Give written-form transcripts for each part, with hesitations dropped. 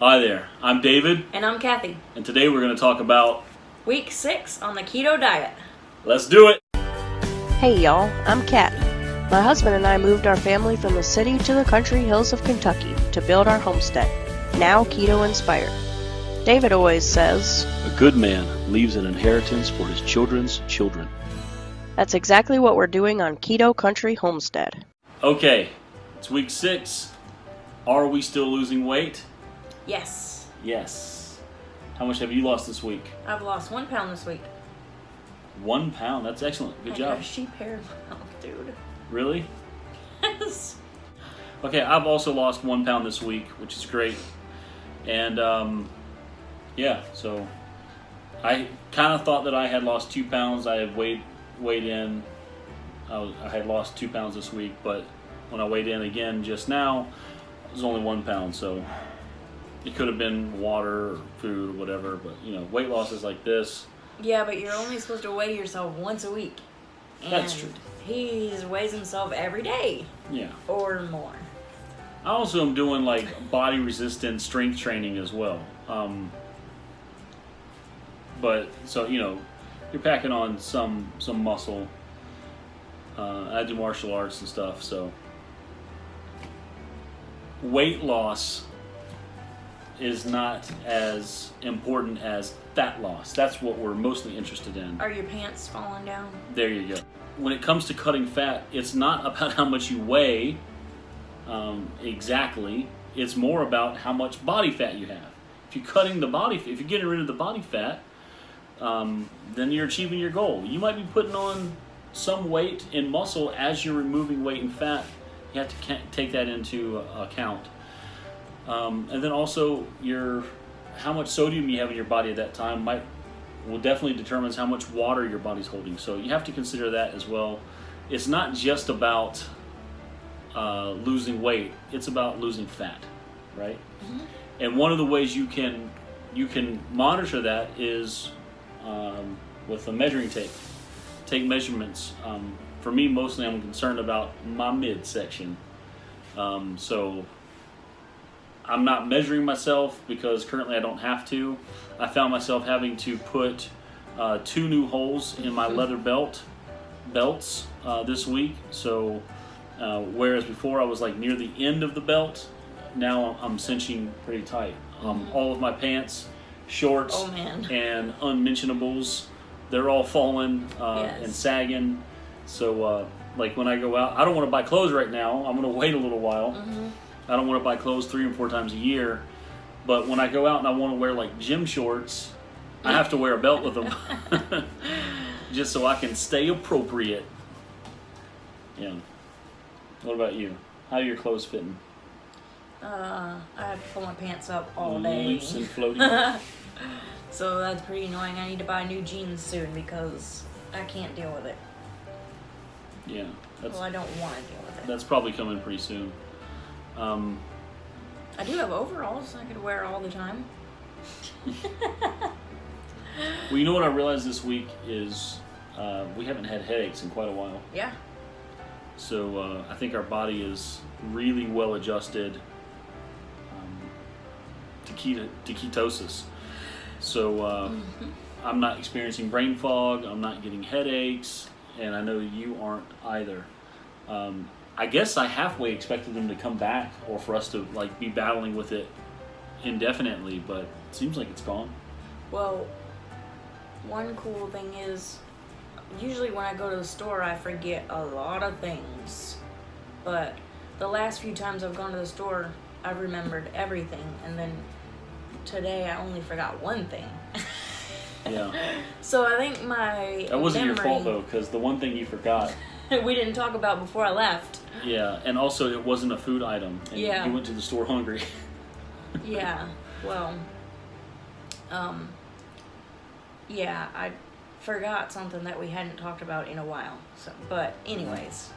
Hi there, I'm David, And I'm Kathy. and today we're going to talk about, Week 6 on the keto diet. let's do it! Hey y'all, I'm Kat. My husband and I moved our family from the city to the country hills of Kentucky to build our homestead, now keto inspired. David always says, A good man leaves an inheritance for his children's children. that's exactly what we're doing on Keto Country Homestead. Okay, it's week 6. Are we still losing weight? Yes. Yes. How much have you lost this week? I've lost 1 pound this week. 1 pound, that's excellent. Good I job. got a sheep hair mouth, dude. Really? Yes. Okay, I've also lost 1 pound this week, which is great. And yeah, so I kind of thought that I had lost 2 pounds. I had weighed in. I had lost 2 pounds this week, but when I weighed in again just now, it was only 1 pound. So it could have been water or food or whatever. But you know, weight loss is like this. Yeah, but you're only supposed to weigh yourself once a week. That's And true. He weighs himself every day Yeah. or more. I also am doing like body resistance strength training as well. But so you know, you're packing on some muscle. I do martial arts and stuff, so weight loss is not as important as fat loss. That's what we're mostly interested in. Are your pants falling down? There you go. When it comes to cutting fat, it's not about how much you weigh exactly. It's more about how much body fat you have. If you're getting rid of the body fat, then you're achieving your goal. You might be putting on some weight in muscle as you're removing weight and fat. You have to take that into account. And then also how much sodium you have in your body at that time will definitely determines how much water your body's holding. So you have to consider that as well. It's not just about losing weight; it's about losing fat, right? Mm-hmm. And one of the ways you can monitor that is with a measuring tape. Take measurements. For me, mostly I'm concerned about my midsection. So I'm not measuring myself because currently I don't have to. I found myself having to put 2 new holes in my leather belts this week. So whereas before I was like near the end of the belt, now I'm cinching pretty tight. All of my pants, shorts, and unmentionables, they're all falling and sagging. So like when I go out, I don't want to buy clothes right now. I'm going to wait a little while. Mm-hmm. I don't want to buy clothes 3 or 4 times a year. But when I go out and I want to wear like gym shorts, I have to wear a belt with them just so I can stay appropriate. Yeah. What about you? How are your clothes fitting? I have to pull my pants up all day. Loose and floaty. So that's pretty annoying. I need to buy new jeans soon because I can't deal with it. Yeah. Well, I don't want to deal with it. That's probably coming pretty soon. I do have overalls I could wear all the time. Well, you know what I realized this week is we haven't had headaches in quite a while. Yeah. So I think our body is really well adjusted to ketosis. So I'm not experiencing brain fog. I'm not getting headaches, and I know you aren't either. I guess I halfway expected them to come back, or for us to like be battling with it indefinitely, but it seems like it's gone. Well, one cool thing is, usually when I go to the store, I forget a lot of things. But the last few times I've gone to the store, I've remembered everything, and then today I only forgot one thing. Yeah. So I think my That wasn't memory, your fault though, because the one thing you forgot. we didn't talk about before I left. Yeah, and also it wasn't a food item, and Yeah. you went to the store hungry. Yeah, well, yeah, I forgot something that we hadn't talked about in a while. So, but anyways,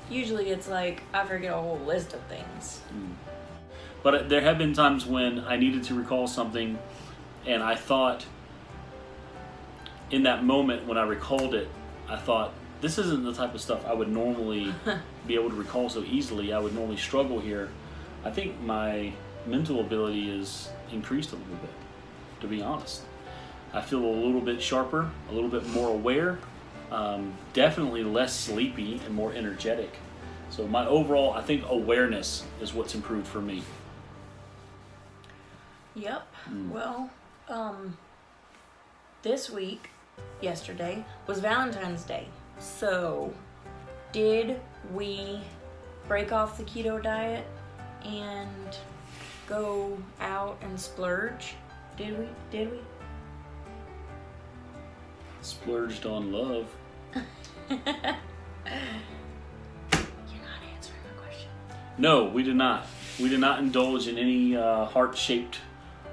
usually it's like I forget a whole list of things. But there have been times when I needed to recall something, and I thought, in that moment when I recalled it, I thought, this isn't the type of stuff I would normally be able to recall so easily. I would normally struggle here. I think my mental ability is increased a little bit, to be honest. I feel a little bit sharper, a little bit more aware, definitely less sleepy and more energetic. So my overall, I think awareness is what's improved for me. Yep. Well, this week, yesterday, was Valentine's Day. So, did we break off the keto diet and go out and splurge? Did we? Splurged on love. You're not answering my question. No, we did not. We did not indulge in any heart-shaped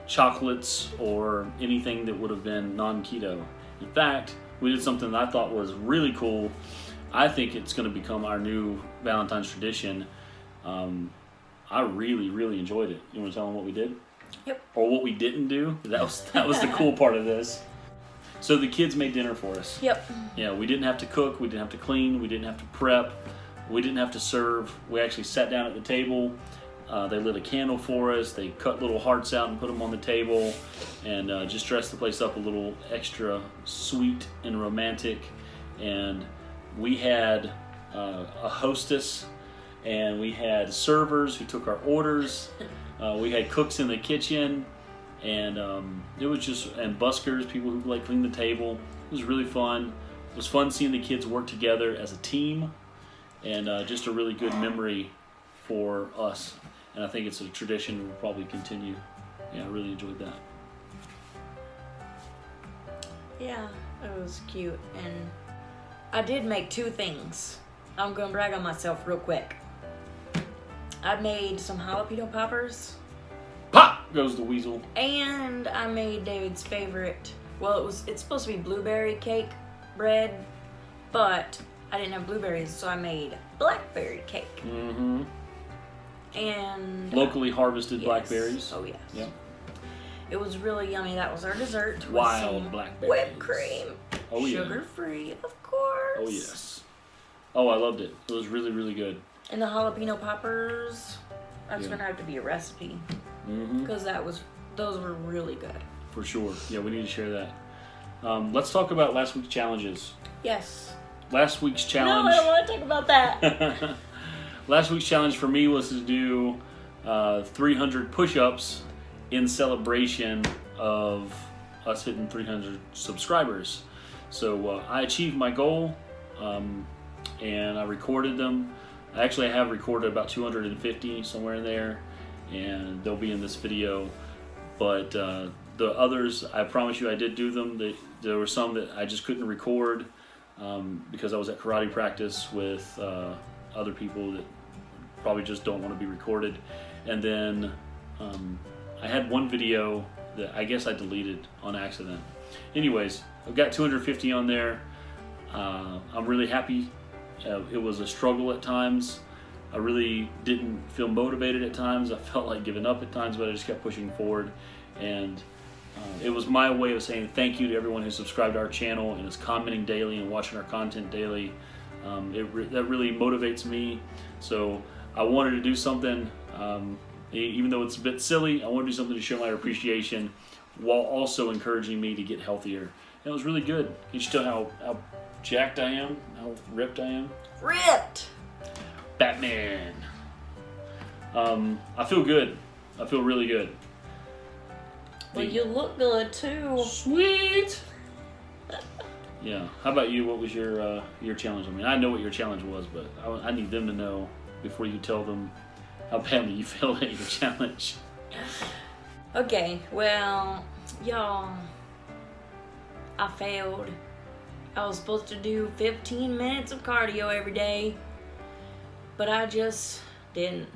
chocolates or anything that would have been non-keto. In fact, we did something that I thought was really cool. I think it's going to become our new Valentine's tradition. I really, really enjoyed it. You want to tell them what we did? Yep. Or what we didn't do? That was the cool part of this. So the kids made dinner for us. Yep. Yeah, we didn't have to cook, we didn't have to clean, we didn't have to prep, we didn't have to serve. We actually sat down at the table. They lit a candle for us. They cut little hearts out and put them on the table, and just dressed the place up a little extra sweet and romantic. And we had a hostess, and we had servers who took our orders. We had cooks in the kitchen. And it was just, and buskers, people who like clean the table. It was really fun. It was fun seeing the kids work together as a team, and just a really good memory for us. And I think it's a tradition we'll probably continue. Yeah, I really enjoyed that. Yeah, it was cute. And I did make 2 things. I'm gonna brag on myself real quick. I made some jalapeno poppers. Pop goes the weasel. And I made David's favorite. Well, it's supposed to be blueberry cake bread, but I didn't have blueberries, so I made blackberry cake. Mm-hmm. And locally harvested yes. blackberries. Oh yes. Yeah. It was really yummy. That was our dessert. With Wild some blackberries. whipped cream. Oh yeah. Sugar free, of course. Oh yes. Oh, I loved it. It was really, really good. And the jalapeno poppers. That's Yeah. gonna have to be a recipe. Mm-hmm. Because those were really good. For sure. Yeah, we need to share that. Let's talk about last week's challenges. Yes. Last week's challenge. No, I don't want to talk about that. Last week's challenge for me was to do 300 push-ups in celebration of us hitting 300 subscribers. So I achieved my goal, and I recorded them. Actually, I have recorded about 250 somewhere in there, and they'll be in this video. But the others, I promise you, I did do them. There were some that I just couldn't record because I was at karate practice with other people that probably just don't want to be recorded. And then I had one video that I guess I deleted on accident. Anyways, I've got 250 on there. I'm really happy. It was a struggle at times. I really didn't feel motivated at times. I felt like giving up at times, but I just kept pushing forward. And it was my way of saying thank you to everyone who subscribed to our channel and is commenting daily and watching our content daily. That really motivates me. So I wanted to do something, even though it's a bit silly, I wanted to do something to show my appreciation while also encouraging me to get healthier. And it was really good. You should tell how jacked I am, how ripped I am. Ripped! Batman. I feel good. I feel really good. Well, you look good too. Sweet. Yeah. How about you? What was your challenge? I mean, I know what your challenge was, but I need them to know before you tell them how badly you failed at your challenge. Okay, well, y'all, I failed. I was supposed to do 15 minutes of cardio every day, but I just didn't.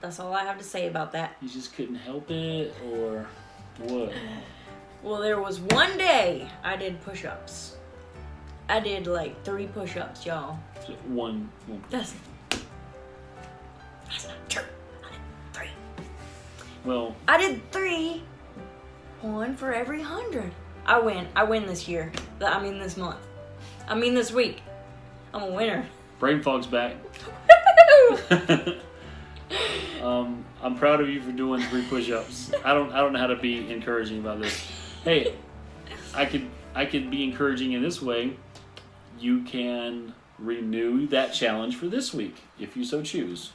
That's all I have to say about that. You just couldn't help it, or what? Well, there was one day I did push-ups. I did like 3 push-ups, y'all. One. That's not true. I did 3. Well, I did 3. 1 for every 100. I win this year. This month. This week. I'm a winner. brain fog's back. I'm proud of you for doing 3 push-ups. I don't know how to be encouraging about this. Hey, I could be encouraging in this way. You can renew that challenge for this week if you so choose.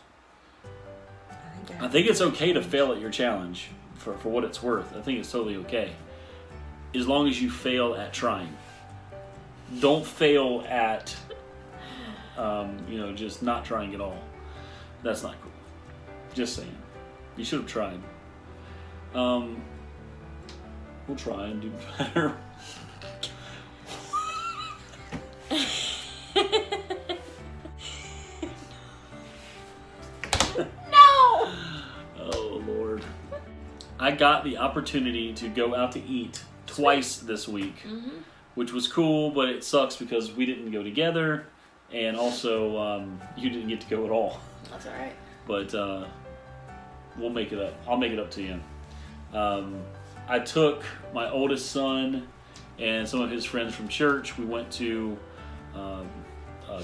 I think it's okay to fail at your challenge for what it's worth. I think it's totally okay. As long as you fail at trying. Don't fail at, just not trying at all. That's not cool. Just saying. You should have tried. We'll try and do better. No! Oh, Lord. I got the opportunity to go out to eat twice this week, which was cool, but it sucks because we didn't go together, and also you didn't get to go at all. That's all right. But we'll make it up. I'll make it up to you. I took my oldest son and some of his friends from church. We went to a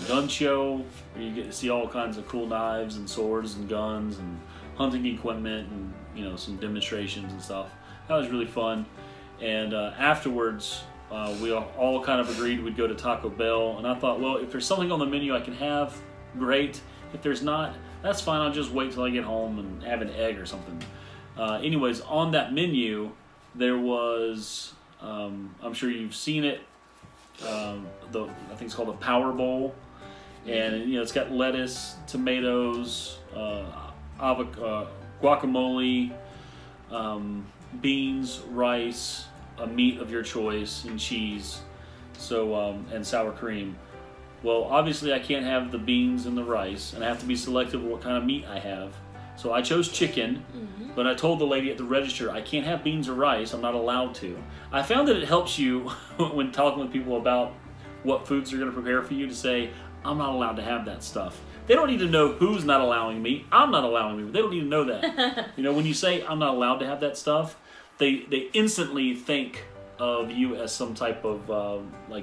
gun show where you get to see all kinds of cool knives and swords and guns and hunting equipment and some demonstrations and stuff. That was really fun. And afterwards, we all kind of agreed we'd go to Taco Bell. And I thought, well, if there's something on the menu I can have, great. If there's not, that's fine. I'll just wait till I get home and have an egg or something. Anyways, on that menu, there was, I'm sure you've seen it, I think it's called a Power Bowl. And, it's got lettuce, tomatoes, guacamole, beans, rice, a meat of your choice, and cheese, and sour cream. Well, obviously I can't have the beans and the rice, and I have to be selective of what kind of meat I have. So I chose chicken, but I told the lady at the register, I can't have beans or rice, I'm not allowed to. I found that it helps you when talking with people about what foods they're going to prepare for you to say, I'm not allowed to have that stuff. They don't need to know who's not allowing me. I'm not allowing me. They don't need to know that. When you say I'm not allowed to have that stuff, they instantly think of you as some type of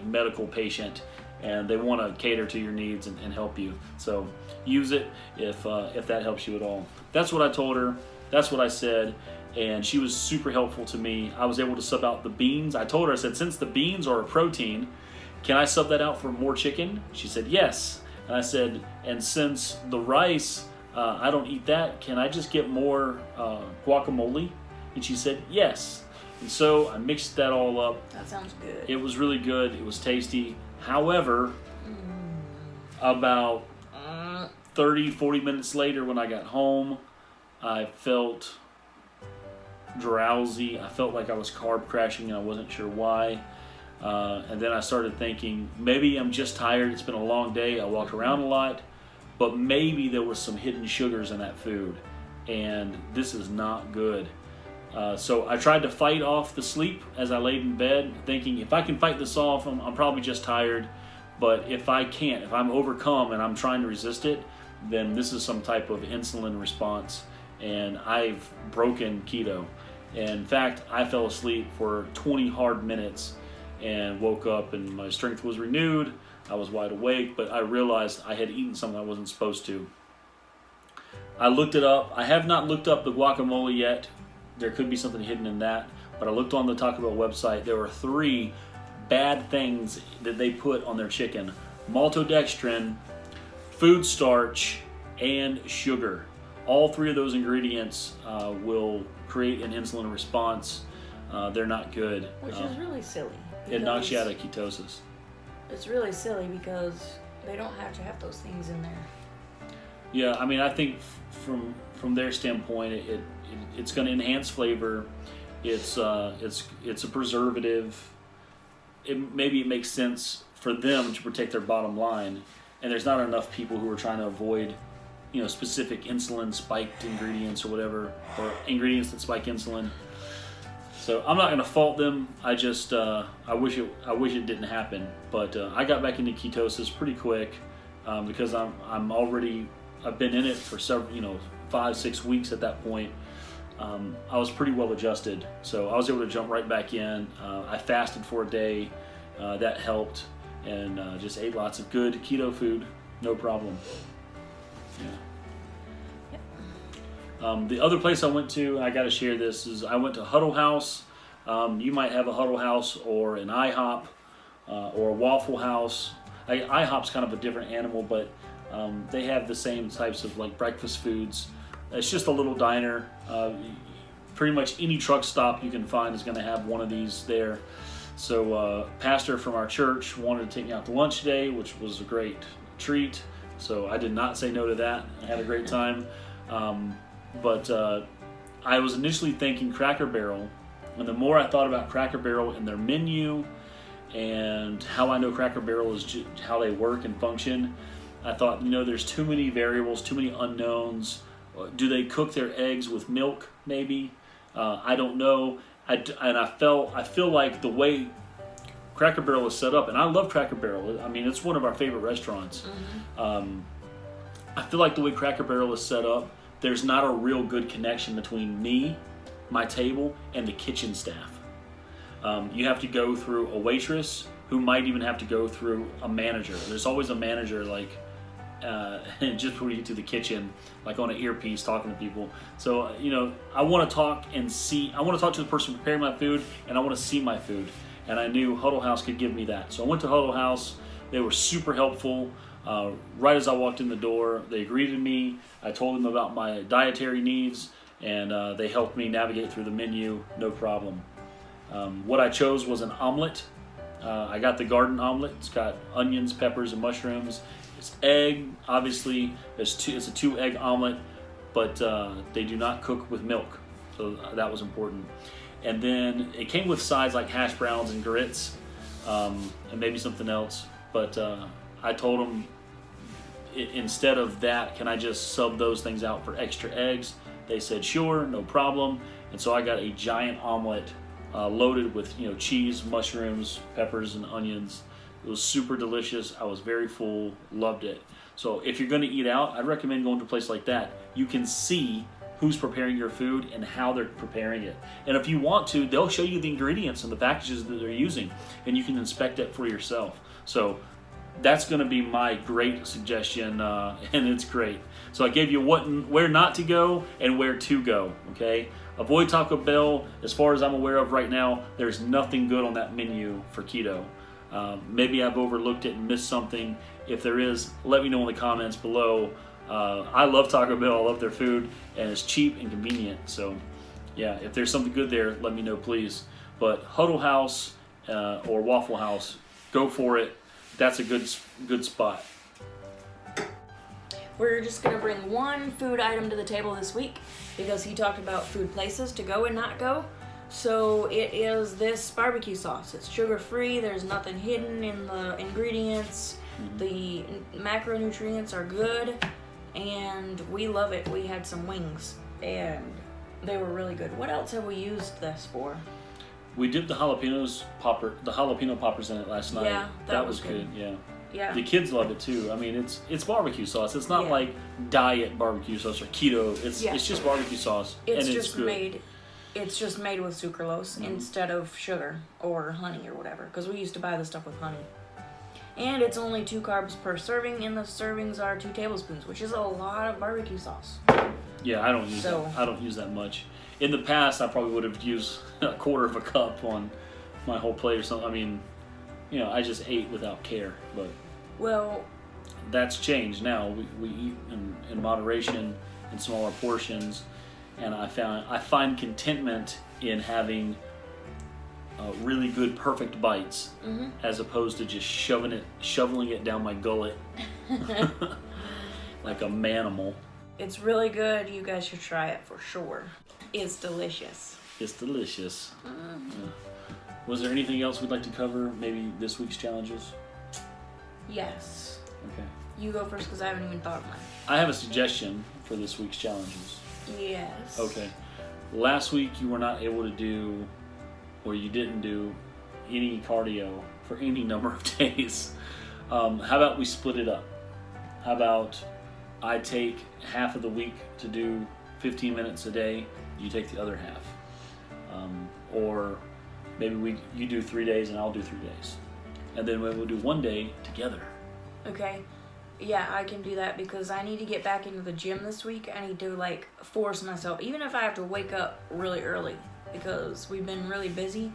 medical patient, and they want to cater to your needs and help you. So use it if that helps you at all. That's what I told her. That's what I said. And she was super helpful to me. I was able to sub out the beans. I told her, I said, since the beans are a protein, can I sub that out for more chicken? She said, yes. And I said, and since the rice, I don't eat that, can I just get more guacamole? And she said, yes. And so I mixed that all up. That sounds good. It was really good. It was tasty. However, about 30, 40 minutes later when I got home, I felt drowsy. I felt like I was carb crashing and I wasn't sure why. And then I started thinking, maybe I'm just tired. It's been a long day. I walked around a lot. But maybe there was some hidden sugars in that food. And this is not good. So I tried to fight off the sleep as I laid in bed, thinking if I can fight this off, I'm probably just tired. But if I can't, if I'm overcome and I'm trying to resist it, then this is some type of insulin response. And I've broken keto. In fact, I fell asleep for 20 hard minutes and woke up and my strength was renewed. I was wide awake, but I realized I had eaten something I wasn't supposed to. I looked it up. I have not looked up the guacamole yet. There could be something hidden in that, but I looked on the Taco Bell website. There were 3 bad things that they put on their chicken: maltodextrin, food starch, and sugar. All 3 of those ingredients will create an insulin response. They're not good. Which is really silly. It knocks you out of ketosis. It's really silly because they don't have to have those things in there. Yeah, I mean, I think from their standpoint, it's going to enhance flavor. It's a preservative. Maybe it makes sense for them to protect their bottom line, and there's not enough people who are trying to avoid, specific insulin spiked ingredients or whatever, or ingredients that spike insulin. So I'm not going to fault them. I just I wish it didn't happen. But I got back into ketosis pretty quick because I've been in it for several 5-6 weeks at that point. I was pretty well adjusted, so I was able to jump right back in. I fasted for a day, that helped, and just ate lots of good keto food, no problem. Yeah. The other place I went to, I got to share this, is I went to Huddle House. You might have a Huddle House or an IHOP or a Waffle House. IHOP's kind of a different animal, but they have the same types of like breakfast foods. It's just a little diner. Pretty much any truck stop you can find is going to have one of these there. So pastor from our church wanted to take me out to lunch today, which was a great treat. So I did not say no to that. I had a great time. But I was initially thinking Cracker Barrel, and the more I thought about Cracker Barrel and their menu and how I know Cracker Barrel is how they work and function, I thought, there's too many variables, too many unknowns. Do they cook their eggs with milk? Maybe. I don't know. I feel like the way Cracker Barrel is set up, and I love Cracker Barrel. I mean, it's one of our favorite restaurants. Mm-hmm. I feel like the way Cracker Barrel is set up, there's not a real good connection between me, my table, and the kitchen staff. You have to go through a waitress who might even have to go through a manager. There's always a manager just before you get to the kitchen, like on an earpiece talking to people. So, I want to talk to the person preparing my food, and I want to see my food. And I knew Huddle House could give me that. So I went to Huddle House. They were super helpful. Right as I walked in the door, they greeted me. I told them about my dietary needs, and they helped me navigate through the menu, no problem. What I chose was an omelet. I got the garden omelet. It's got onions, peppers, and mushrooms. It's egg, obviously. It's a 2-egg omelet, but they do not cook with milk, so that was important. And then it came with sides like hash browns and grits, and maybe something else. But I told them, instead of that, can I just sub those things out for extra eggs? They said, sure, no problem. And so I got a giant omelet loaded with cheese, mushrooms, peppers, and onions. It was super delicious. I was very full, loved it. So if you're going to eat out, I'd recommend going to a place like that. You can see who's preparing your food and how they're preparing it. And if you want to, they'll show you the ingredients and the packages that they're using, and you can inspect it for yourself. So that's going to be my great suggestion, and it's great. So I gave you where not to go and where to go, okay? Avoid Taco Bell. As far as I'm aware of right now, there's nothing good on that menu for keto. Maybe I've overlooked it and missed something. If there is, let me know in the comments below. I love Taco Bell. I love their food, and it's cheap and convenient. So, yeah, if there's something good there, let me know, please. But Huddle House or Waffle House, go for it. That's a good spot. We're just going to bring one food item to the table this week because he talked about food places to go and not go. So it is this barbecue sauce. It's sugar-free. There's nothing hidden in the ingredients. Mm-hmm. The macronutrients are good, and we love it. We had some wings, and they were really good. What else have we used this for? We dipped the jalapeno poppers in it last night. Yeah, that was good. Yeah. Yeah. The kids love it too. I mean, it's barbecue sauce. It's not like diet barbecue sauce or keto. It's just barbecue sauce, it's and just it's good. It's just made with sucralose instead of sugar or honey or whatever. Because we used to buy the stuff with honey. And it's only 2 carbs per serving, and the servings are 2 tablespoons, which is a lot of barbecue sauce. Yeah, I don't use that much. In the past, I probably would have used a quarter of a cup on my whole plate or something. I mean, I just ate without care. But that's changed now. We eat in moderation, in smaller portions, and I find contentment in having really good, perfect bites, as opposed to just shoveling it down my gullet like a manimal. It's really good. You guys should try it for sure. It's delicious. It's delicious. Yeah. Was there anything else we'd like to cover? Maybe this week's challenges? Yes. Okay. You go first because I haven't even thought of mine. I have a suggestion for this week's challenges. Yes. Okay. Last week you were not able to do, or you didn't do, any cardio for any number of days. How about we split it up? How about I take half of the week to do 15 minutes a day, you take the other half. Or maybe you do 3 days and I'll do 3 days. And then we'll do 1 day together. Okay. Yeah, I can do that because I need to get back into the gym this week. I need to like force myself, even if I have to wake up really early because we've been really busy.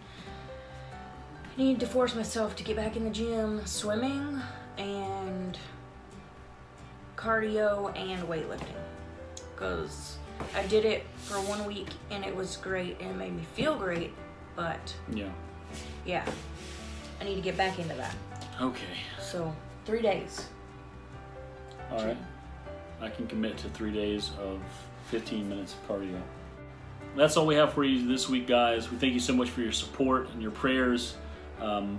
I need to force myself to get back in the gym, swimming and cardio and weightlifting. Because I did it for 1 week and it was great and it made me feel great, but yeah, I need to get back into that. Okay. So 3 days. All right. I can commit to 3 days of 15 minutes of cardio. That's all we have for you this week, guys. We thank you so much for your support and your prayers.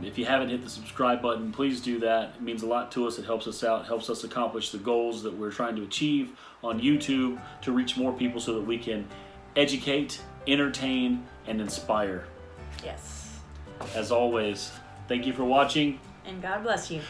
If you haven't hit the subscribe button, please do that. It means a lot to us. It helps us out, helps us accomplish the goals that we're trying to achieve on YouTube to reach more people so that we can educate, entertain, and inspire. Yes. As always, thank you for watching. And God bless you.